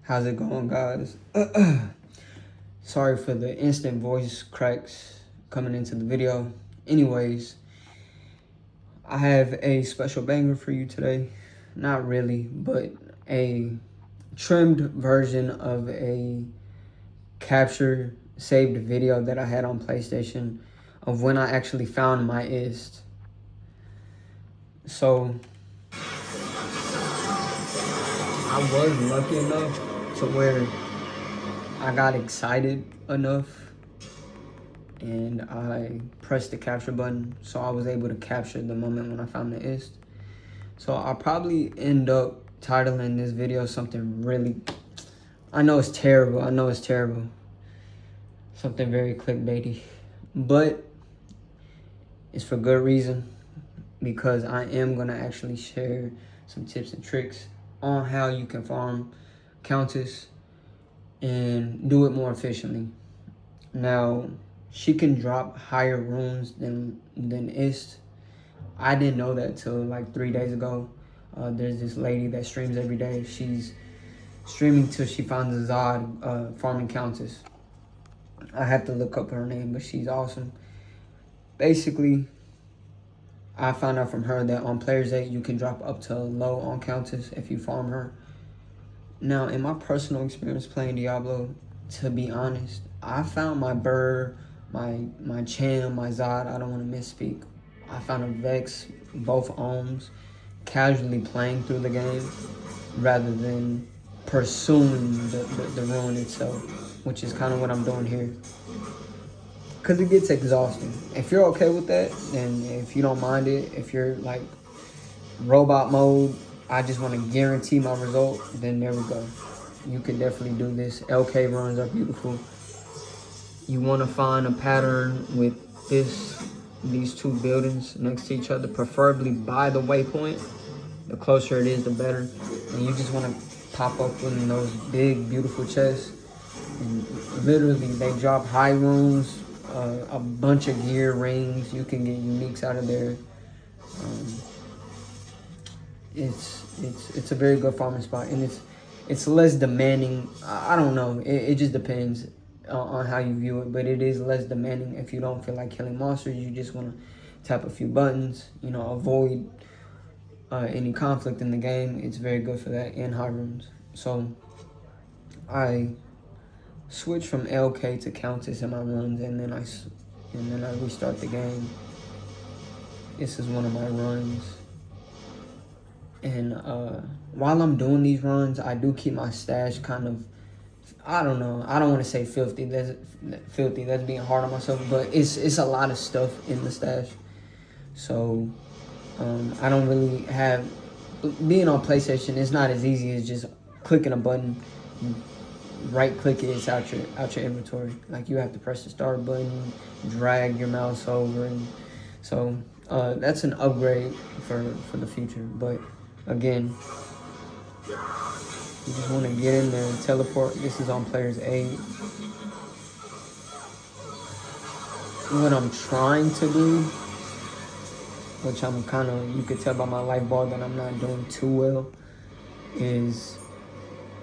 How's it going, guys? Sorry for the instant voice cracks coming into the video. Anyways, I have a special banger for you today. Not really, but a trimmed version of a capture saved video that I had on PlayStation of when I actually found my IST. So I was lucky enough to where I got excited enough and I pressed the capture button, so I was able to capture the moment when I found the IST. So I'll probably end up titling this video something really, I know it's terrible, something very clickbaity, but it's for good reason, because I am gonna actually share some tips and tricks on how you can farm Countess and do it more efficiently. Now, she can drop higher runes than IST. I didn't know that till like 3 days ago. There's this lady that streams every day. She's streaming till she finds a Zod farming Countess. I have to look up her name, but she's awesome. Basically, I found out from her that on Players 8, you can drop up to low on Countess if you farm her. Now, in my personal experience playing Diablo, to be honest, I found my Burr, my Cham, my Zod, I don't want to misspeak. I found a Vex, both Ohms, casually playing through the game rather than pursuing the rune itself, which is kind of what I'm doing here. Because it gets exhausting. If you're okay with that, and if you don't mind it, if you're like robot mode, I just want to guarantee my result, then there we go. You can definitely do this. LK runs are beautiful. You want to find a pattern with these two buildings next to each other, preferably by the waypoint. The closer it is, the better. And you just want to pop up in those big, beautiful chests. And literally, they drop high runes, a bunch of gear, rings. You can get uniques out of there. It's a very good farming spot, and it's less demanding. I don't know. It just depends on how you view it, but it is less demanding if you don't feel like killing monsters. You just want to tap a few buttons, avoid any conflict in the game. It's very good for that, and high runes. So I switch from LK to Countess in my runs, and then I restart the game. This is one of my runs. And while I'm doing these runs, I do keep my stash kind of, I don't know, I don't want to say filthy. That's being hard on myself, but it's a lot of stuff in the stash. So I don't really have, being on PlayStation, it's not as easy as just clicking a button, right click it, it's out your inventory. Like, you have to press the start button, drag your mouse over, and so that's an upgrade for the future. But again, you just want to get in there and teleport. This is on Players 8. What I'm trying to do, which I'm kind of, you could tell by my life bar that I'm not doing too well, is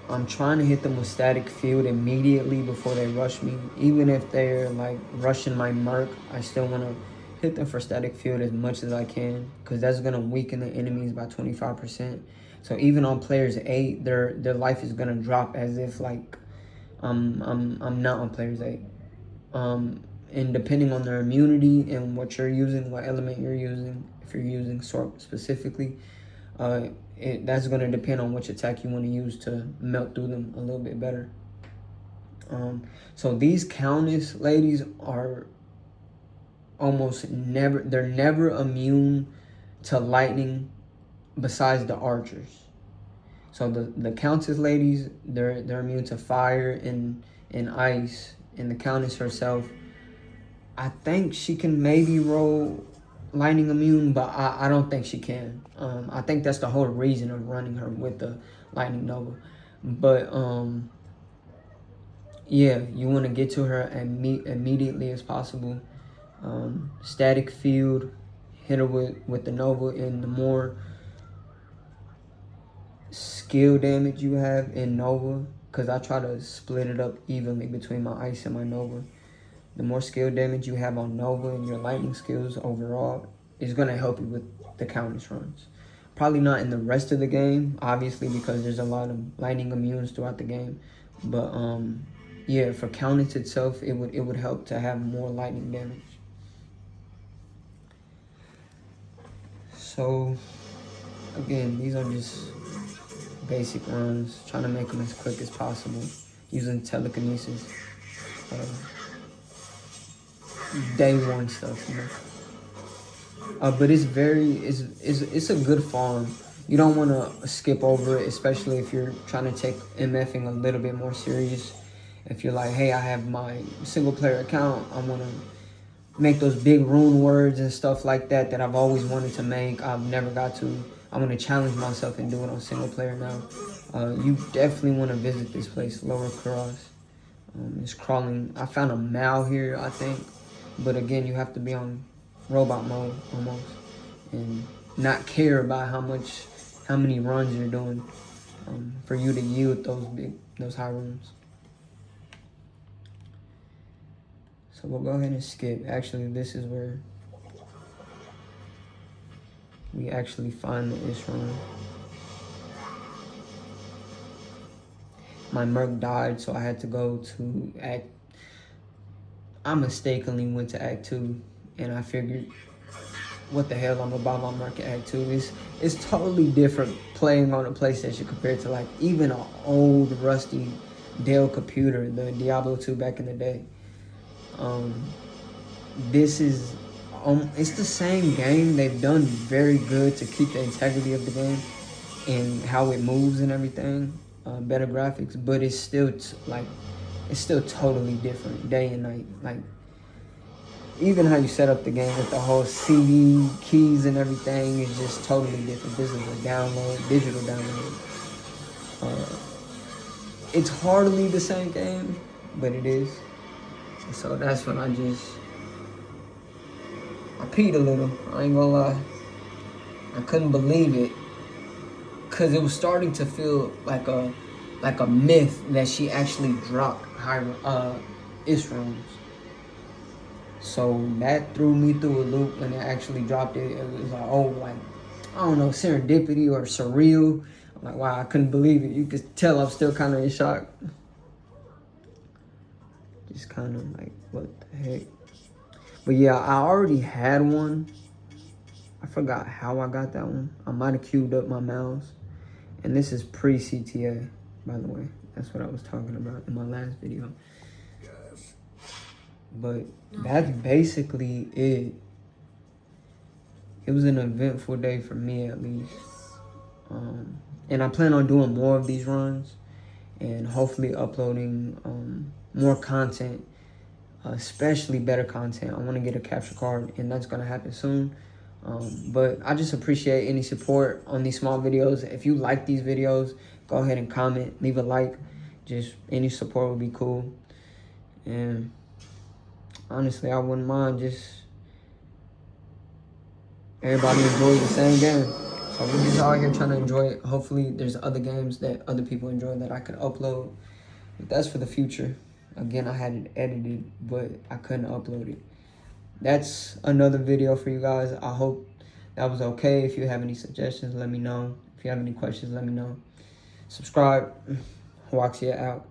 I'm trying to hit them with static field immediately before they rush me. Even if they're like rushing my Merc, I still want to hit them for static field as much as I can, because that's going to weaken the enemies by 25%. So even on Players 8, their life is going to drop as if like I'm not on Players 8. And depending on their immunity and what you're using, what element you're using, if you're using Sword specifically, that's going to depend on which attack you want to use to melt through them a little bit better. So these Countess ladies are they're never immune to lightning besides the archers. So the Countess ladies, they're immune to fire and ice. And the Countess herself, I think she can maybe roll lightning immune, but I don't think she can. I think that's the whole reason of running her with the lightning nova. But yeah, you want to get to her immediately as possible. Static field, hit her with the nova, and the more skill damage you have in nova, because I try to split it up evenly between my ice and my Nova. The more skill damage you have on Nova and your lightning skills overall is going to help you with the Countess runs. Probably not in the rest of the game, obviously, because there's a lot of lightning immunes throughout the game. But yeah, for Countess itself, it would help to have more lightning damage. So again, these are just basic runs, trying to make them as quick as possible using telekinesis. Day one stuff, you know. But it's it's a good farm. You don't want to skip over it, especially if you're trying to take MFing a little bit more serious. If you're like, hey, I have my single player account, I want to make those big rune words and stuff like that I've always wanted to make. I've never got to. I want to challenge myself and do it on single player now. You definitely want to visit this place, Lower Cross. It's crawling. I found a Mal here, I think. But again, you have to be on robot mode almost and not care about how many runs you're doing for you to yield those high runes. So we'll go ahead and skip. Actually, this is where we actually find the IST rune. My Merc died, so I had to go to Act. I mistakenly went to Act 2, and I figured, what the hell, I'm about my Merc at Act 2. It's totally different playing on a PlayStation compared to like even an old rusty Dell computer, the Diablo 2 back in the day. This is it's the same game. They've done very good to keep the integrity of the game and how it moves and everything. Better graphics, but it's still it's still totally different day and night. Like even how you set up the game with the whole CD keys and everything is just totally different. This is a download, digital download. It's hardly the same game, but it is. So that's when I peed a little. I ain't gonna lie. I couldn't believe it. Cause it was starting to feel like a myth that she actually dropped IST runes. So that threw me through a loop when it actually dropped it. It was like, oh, like, I don't know, serendipity or surreal. I'm like, wow, I couldn't believe it. You could tell I'm still kind of in shock. Just kind of like, what the heck? But yeah, I already had one. I forgot how I got that one. I might have queued up my mouse. And this is pre-CTA, by the way. That's what I was talking about in my last video. But that's basically it. It was an eventful day for me, at least. And I plan on doing more of these runs and hopefully uploading more content, especially better content. I want to get a capture card, and that's going to happen soon. But I just appreciate any support on these small videos. If you like these videos, go ahead and comment, leave a like. Just any support would be cool. And honestly, I wouldn't mind just everybody enjoy the same game. So we're just out here trying to enjoy it. Hopefully there's other games that other people enjoy that I could upload. But that's for the future. Again, I had it edited, but I couldn't upload it. That's another video for you guys. I hope that was okay. If you have any suggestions, let me know. If you have any questions, let me know. Subscribe. Waxia out.